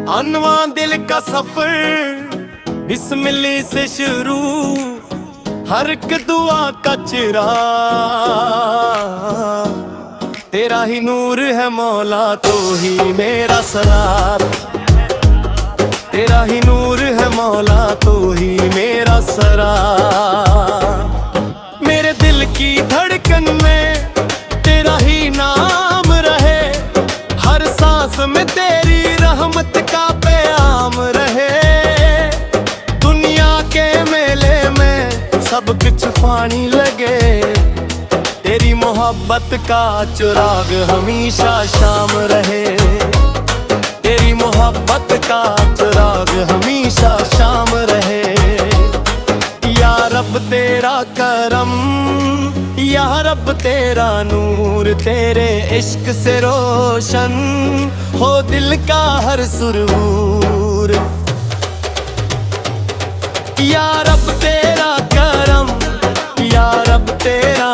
अनवा दिल का सफर बिस्मिल्लाह से शुरू, हर एक दुआ का चिरा तेरा ही नूर है मौला, तो ही मेरा सरार। तेरा ही नूर है मौला, तो ही मेरा सरार। मेरे दिल की धड़कन में तेरा ही नाम रहे, हर सांस में तेरी रहमत का प्याम रहे। दुनिया के मेले में सब कुछ फानी लगे, तेरी मोहब्बत का चिराग हमेशा शाम रहे। तेरी मोहब्बत का चिराग हमेशा शाम रहे। या रब तेरा करम, या रब तेरा नूर, तेरे इश्क से रोशन हो दिल का हर सुरूर। या रब तेरा करम, या रब तेरा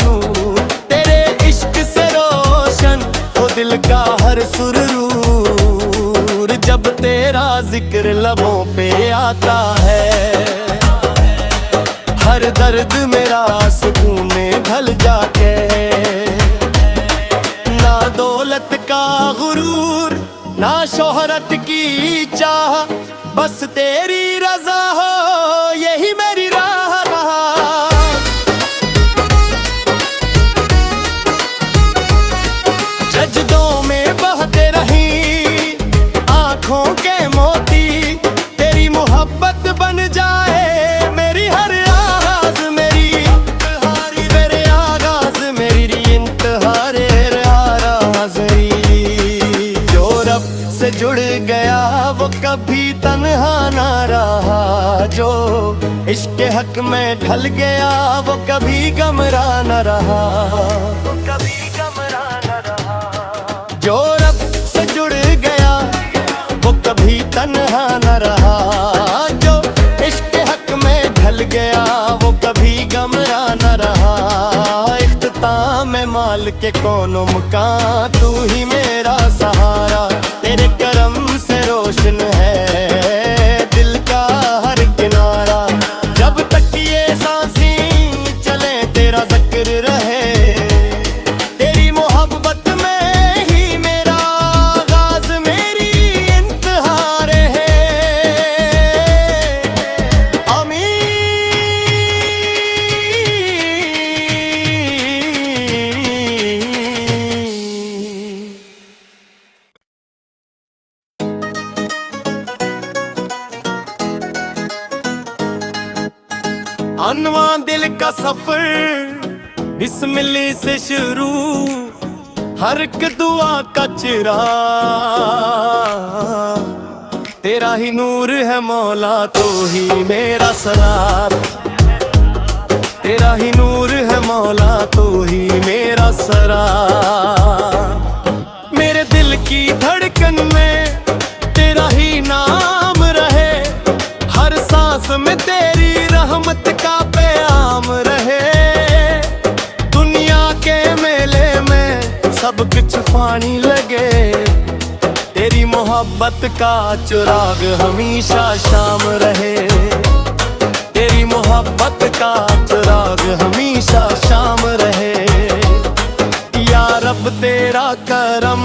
नूर, तेरे इश्क से रोशन हो दिल का हर सुरूर। जब तेरा जिक्र लबों पे आता है, हर दर्द मेरा सुकून में ढल जाके। ना दौलत का गुरूर, ना शोहरत की चाह, बस तेरी रज़ा हो यही मेरी राह रहा। सजदों में बहते रही आँखों के मोती, तेरी मोहब्बत बन जाए मेरी हर आगाज़, मेरी इंतहारी मेरे आगाज़, मेरी इंतहारे राज़ी। जो रब से जुड़ गया वो कभी तन्हा ना रहा, जो इश्क के हक में ढल गया वो कभी गमरा न रहा, कभी गमरा न रहा। जो रब से जुड़ गया वो कभी तन्हा न रहा, जो इश्क के हक में ढल गया वो कभी गमरा न रहा। इख्तिताम में माल के कोनो मुकाम, तू ही मेरा सहारा। तेरे करम से रोशन है दिल का हर किनारा। जब तक ये सांसें चले तेरा जिक्र रहे, तेरी मोहब्बत में ही मेरा आगाज़, मेरी इंतहा रहे। आमीन। अनवा दिल का सफर बिस्मिल्लाह से शुरू, हर एक दुआ का चिरा तेरा ही नूर है मौला, तो ही मेरा सरार। तेरा ही नूर है मौला, तो ही मेरा सरार। मेरे दिल की धड़कन में तेरा ही नाम रहे, हर सांस में तेरी रहमत का प्याम रहे। दुनिया के मेले में सब कुछ फानी लगे, तेरी मोहब्बत का चिराग हमेशा शाम रहे। तेरी मोहब्बत का चिराग हमेशा शाम रहे। या रब तेरा करम,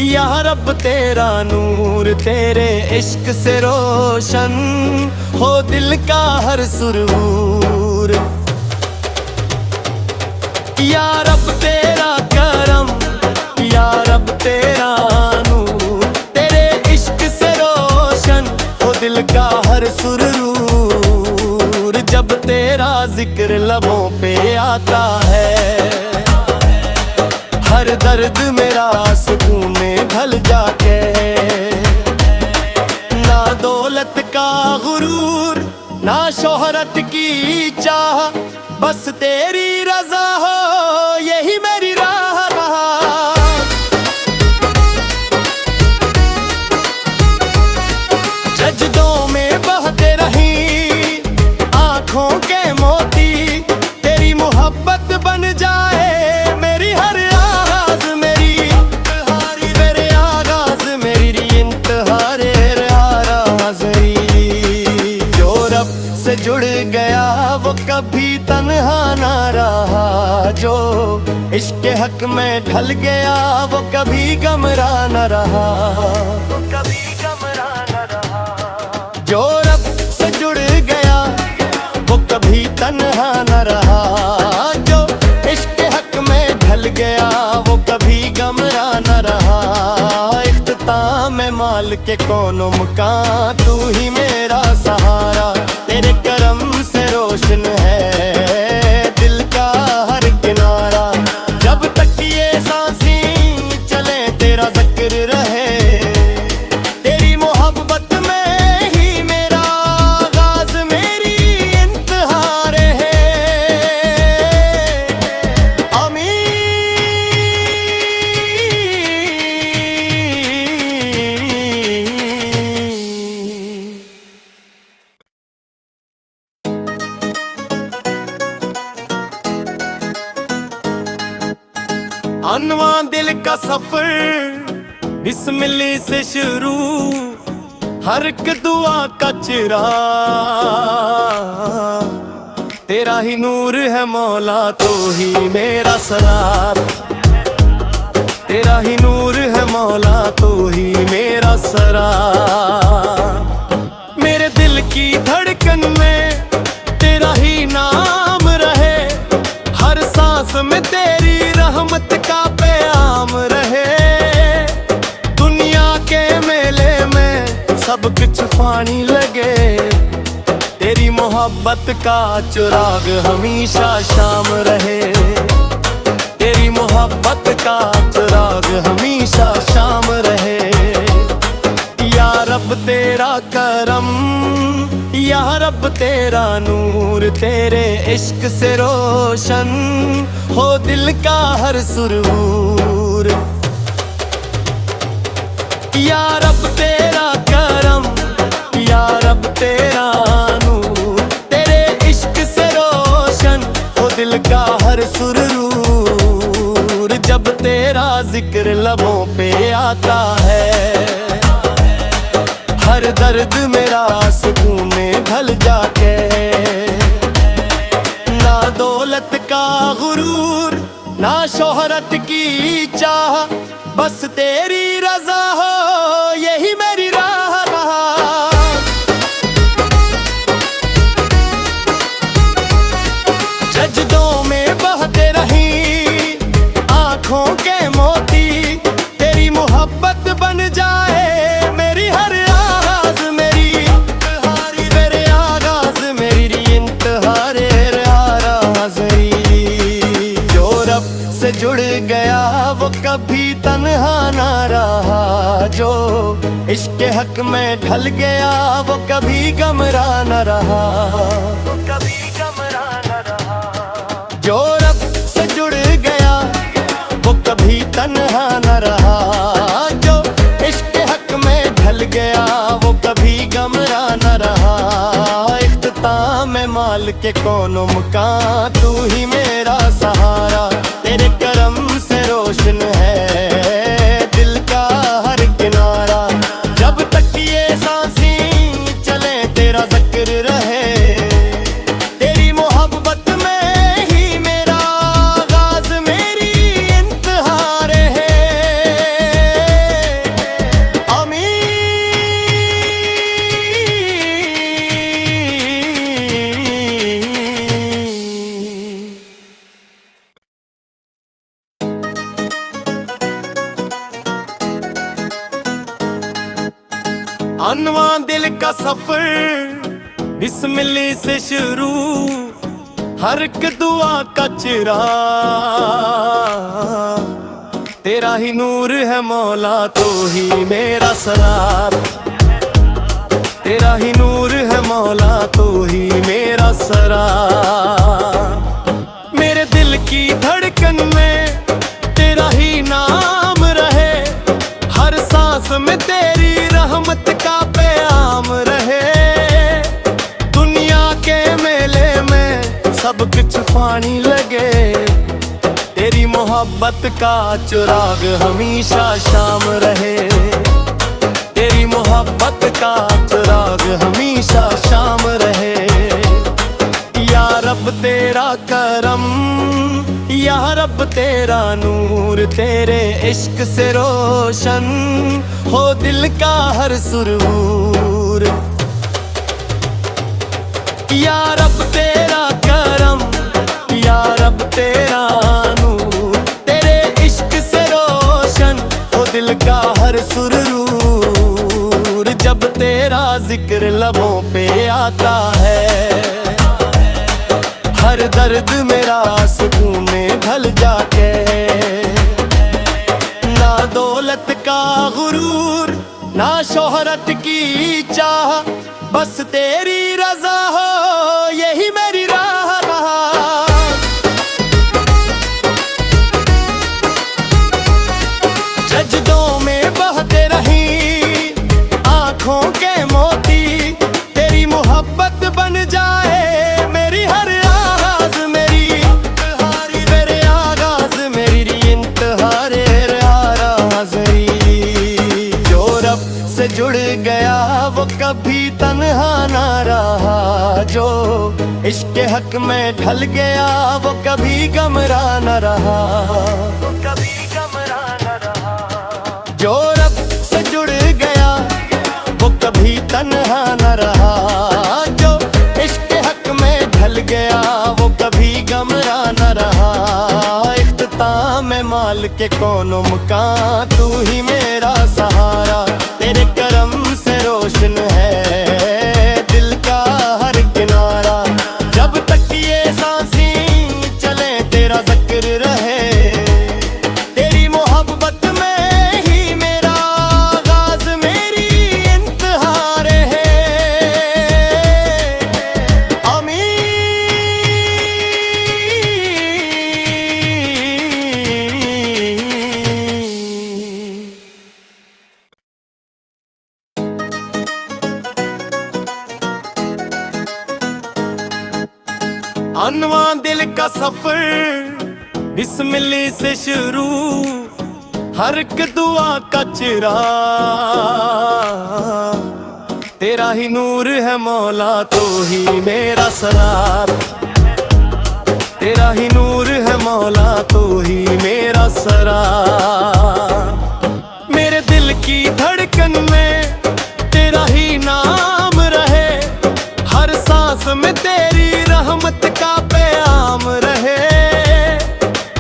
या रब तेरा नूर, तेरे इश्क से रोशन हो दिल का हर सुरूर। या रब तेरा करम, या रब तेरा नूर, तेरे इश्क से रोशन हो दिल का हर सुरूर। जब तेरा जिक्र लबों पे आता है, हर दर्द मेरा सुकून में ढल जाके। ना दौलत का गुरूर, ना शोहरत की चाह, बस तेरी रज़ा हो यही मेरी राह रहा। सजदों में बहते रही आँखों के मोती, तेरी मोहब्बत बन जाए मेरी हर आगाज़, मेरी इंतहारी मेरे आगाज़, मेरी इंतहा जो इश्क हक में ढल गया वो कभी गमरा न रहा, वो कभी गमरा न रहा। जो रब से जुड़ गया वो कभी तन्हा न रहा, जो इश्क हक में ढल गया वो कभी गमरा न रहा। इख्तिताम माल के कोनो मुकाम तू ही मेरा सहारा, तेरे करम से रोशन है दिल का हर किनारा। जब तक ये सांसें चले तेरा जिक्र रहे, तेरी मोहब्बत में ही मेरा आगाज़ मेरी इंतहा रहे। आमीन। अनवा दिल का सफर बिस्मिल्लाह से शुरू, हर एक दुआ का चिरा तेरा ही नूर है मौला, तो ही मेरा सरार। तेरा ही नूर है मौला, तो ही मेरा सरार। मेरे दिल की धड़कन में तेरा ही नाम रहे, हर सांस में तेरी रहमत का प्याम रहे। दुनिया के मेले में सब कुछ फानी लगे, तेरी मोहब्बत का चिराग हमेशा शाम रहे। तेरी मोहब्बत का चिराग हमेशा शाम रहे। या रब तेरा करम, या रब तेरा नूर, तेरे इश्क से रोशन हो दिल का हर सुरूर। या रब तेरा करम, या रब तेरा नूर, तेरे इश्क से रोशन हो दिल का हर सुरूर। जब तेरा जिक्र लबों पे आता है, हर दर्द मेरा सुकून में ढल जाके। ना दौलत का गुरूर, ना शोहरत की चाह, बस तेरी रजा हो यही मेरी राह रहा। सजदों में बहते रही आंखों के मोती, तेरी मोहब्बत बन जाए मेरी हर से जुड़ गया वो कभी तन्हा ना रहा, जो इश्क हक में ढल गया वो कभी गमरा न रहा, वो कभी गमरा न रहा। जो रब से जुड़ गया वो कभी तन्हा न रहा, जो इश्क हक में ढल गया वो कभी गमरा न रहा। इख्तिताम माल के कोनो मुकाम तू ही मेरा सहारा, तेरे करम से रोशन है दिल का हर किनारा। जब तक ये सांसें चले तेरा जिक्र रहे, तेरी मोहब्बत में ही मेरा आगाज़ मेरी इंतहा रहे। आमीन। अनवा दिल का सफर बिस्मिल्लाह से शुरू, हर एक दुआ का चिरा तेरा ही नूर है मौला, तो ही मेरा सरार। तेरा ही नूर है मौला, तो ही मेरा सरार। मेरे दिल की धड़कन में तेरा ही नाम रहे, हर सांस में तेरी रहमत का प्याम रहे। दुनिया के मेले में सब कुछ फानी लगे, तेरी मोहब्बत का चिराग हमेशा शाम रहे। तेरी मोहब्बत का चिराग हमेशा शाम रहे। या रब तेरा करम, या रब तेरा नूर तेरे इश्क से रोशन हो दिल का हर सुरूर। या रब तेरा करम, या रब तेरा नूर तेरे इश्क से रोशन हो दिल का हर सुरूर। जब तेरा जिक्र लबों पे आता है हर दर्द मेरा सुकून में ढल जाके। ना दौलत का गुरूर ना शोहरत की चाह, बस तेरी रजा हो यही मेरी राह रहा। सजदों में बहते रही आंखों के मोती, तेरी मोहब्बत बन जाए मेरी हर आगाज मेरी इंतहारी मेरे आगाज मेरी इंतहारे हाज़री। जो रब से जुड़ गया वो कभी तन्हा ना रहा, जो इश्क हक में ढल गया वो कभी गमरा न रहा, कभी गमरा न रहा। जो रब से जुड़ गया वो कभी तन्हा न रहा, जो इश्क हक में ढल गया वो कभी गमरा न रहा। इख्तिताम माल के कोनो मुकाम तू ही मेरा सहारा, तेरे करम से रोशन है दिल का हर किनारा। जब तक ये सांसें चले तेरा जिक्र रहे, तेरी मोहब्बत में ही मेरा आगाज मेरी इंतहा रहे। आमीन। अनवा दिल का सफर बिस्मिल्लाह से शुरू, हर एक दुआ का चिराग तेरा ही नूर है मौला तो ही मेरा सरार। तेरा ही नूर है मौला तो ही मेरा सरार। मेरे दिल की धड़कन में तेरा ही नाम रहे, हर सांस में तेरी रहमत का प्याम रहे।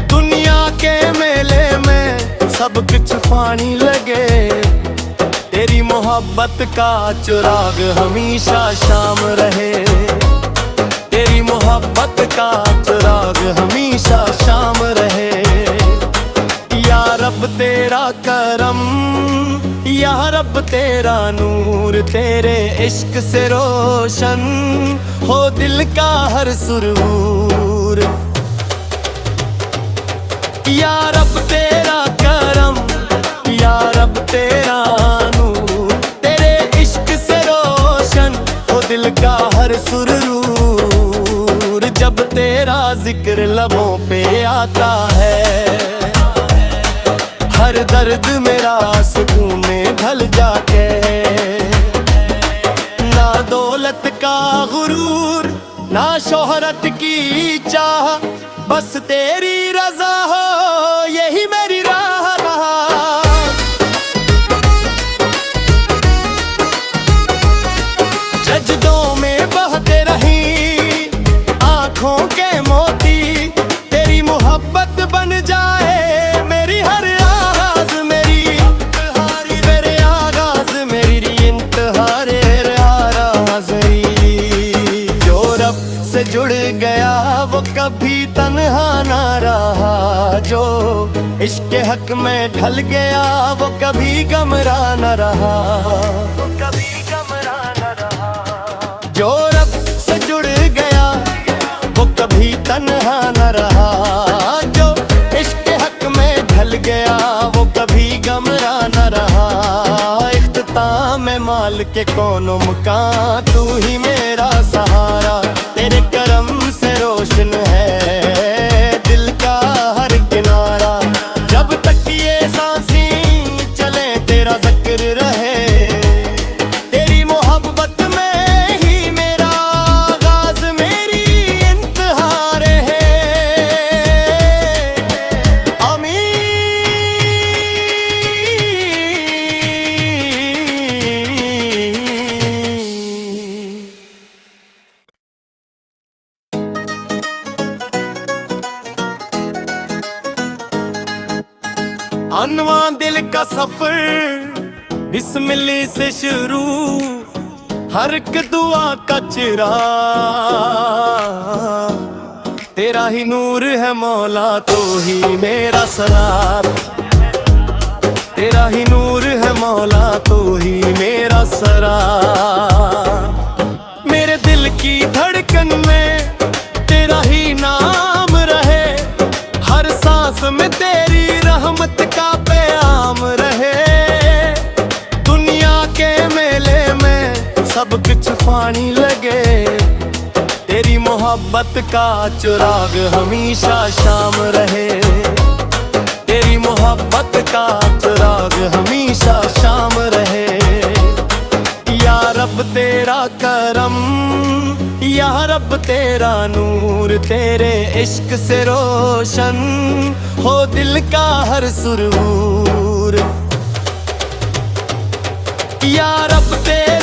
दुनिया के मेले में सब कुछ फानी लगे, तेरी मोहब्बत का चिराग हमेशा शाम रहे। तेरी मोहब्बत का चिराग हमेशा शाम रहे। या रब तेरा करम, या रब तेरा नूर तेरे इश्क से रोशन हो दिल का हर सुरूर। या रब तेरा करम, या रब तेरा नूर तेरे इश्क से रोशन हो दिल का हर सुरूर। जब तेरा जिक्र लबों पे आता है हर दर्द मेरा सुकून में ढल जाके। ना दौलत का गुरूर ना शोहरत की चाह, बस तेरी रजा हो यही मेरी राह रहा। सजदों में बहते रही आंखों के मोती, तेरी मोहब्बत बन जाए मेरी हर आगाज मेरी इंतहारी मेरे आगाज मेरी इंतहारे हाज़री। जो रब से जुड़ गया वो कभी तन्हा ना रहा, जो इश्क हक में ढल गया वो कभी गमरा न रहा, कभी गमरा न रहा। जो रब से जुड़ गया वो कभी तन्हा न रहा, जो इश्क हक में ढल गया वो कभी गमरा न रहा। इख्तिताम माल के कोनो मुकाम तू ही मेरा सहारा, तेरे करम से रोशन है दिल का हर किनारा। जब तक ये सांसें चले तेरा जिक्र रहे, तेरी मोहब्बत में ही मेरा आगाज मेरी इंतहा रहे। अनवा दिल का सफर बिस्मिल्लाह से शुरू, हर एक दुआ का चिराग तेरा ही नूर है मौला, तो ही मेरा सरार। तेरा ही नूर है मौला, तो ही मेरा सरार। मेरे दिल की धड़कन में तेरा ही नाम रहे, हर सांस में तेरी रहमत का पैगाम रहे। दुनिया के मेले में सब कुछ फानी लगे, तेरी मोहब्बत का चिराग हमेशा शाम रहे। तेरी मोहब्बत का चिराग हमेशा शाम रहे। या रब तेरा करम, या रब तेरा नूर, तेरे इश्क से रोशन हो दिल का हर सुरूर। या रब तेरा